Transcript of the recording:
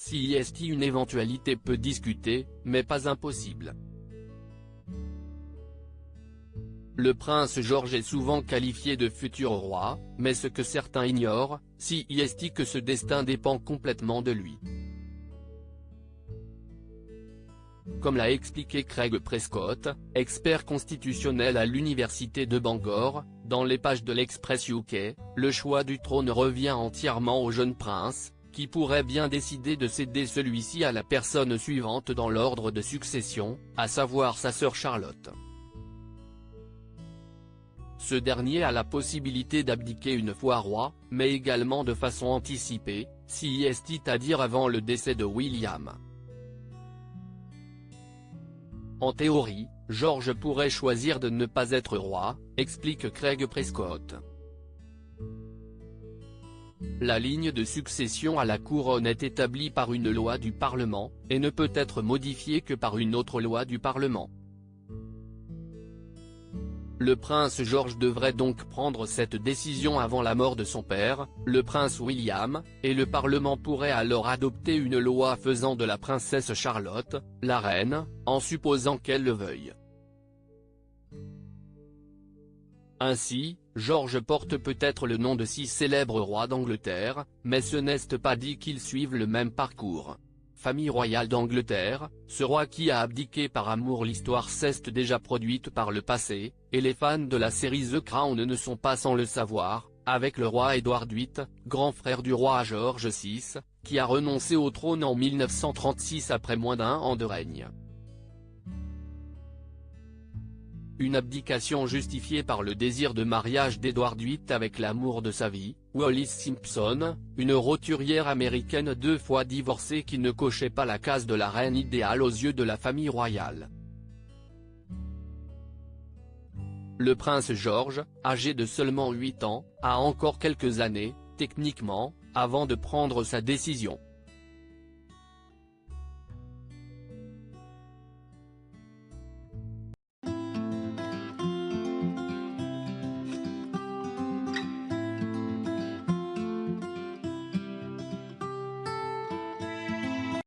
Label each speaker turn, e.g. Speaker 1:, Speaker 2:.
Speaker 1: si est une éventualité peu discutée, mais pas impossible. Le prince George est souvent qualifié de futur roi, mais ce que certains ignorent, si est que ce destin dépend complètement de lui. Comme l'a expliqué Craig Prescott, expert constitutionnel à l'université de Bangor, dans les pages de l'Express UK, le choix du trône revient entièrement au jeune prince, qui pourrait bien décider de céder celui-ci à la personne suivante dans l'ordre de succession, à savoir sa sœur Charlotte. Ce dernier a la possibilité d'abdiquer une fois roi, mais également de façon anticipée, si c'est-à-dire avant le décès de William. En théorie, George pourrait choisir de ne pas être roi, explique Craig Prescott. La ligne de succession à la couronne est établie par une loi du Parlement, et ne peut être modifiée que par une autre loi du Parlement. Le prince George devrait donc prendre cette décision avant la mort de son père, le prince William, et le Parlement pourrait alors adopter une loi faisant de la princesse Charlotte, la reine, en supposant qu'elle le veuille. Ainsi, George porte peut-être le nom de 6 célèbres rois d'Angleterre, mais ce n'est pas dit qu'ils suivent le même parcours. Famille royale d'Angleterre, ce roi qui a abdiqué par amour. L'histoire s'est déjà produite par le passé, et les fans de la série The Crown ne sont pas sans le savoir, avec le roi Édouard VIII, grand frère du roi George VI, qui a renoncé au trône en 1936 après moins d'1 an de règne. Une abdication justifiée par le désir de mariage d'Édouard VIII avec l'amour de sa vie, Wallis Simpson, une roturière américaine 2 fois divorcée qui ne cochait pas la case de la reine idéale aux yeux de la famille royale. Le prince George, âgé de seulement 8 ans, a encore quelques années, techniquement, avant de prendre sa décision.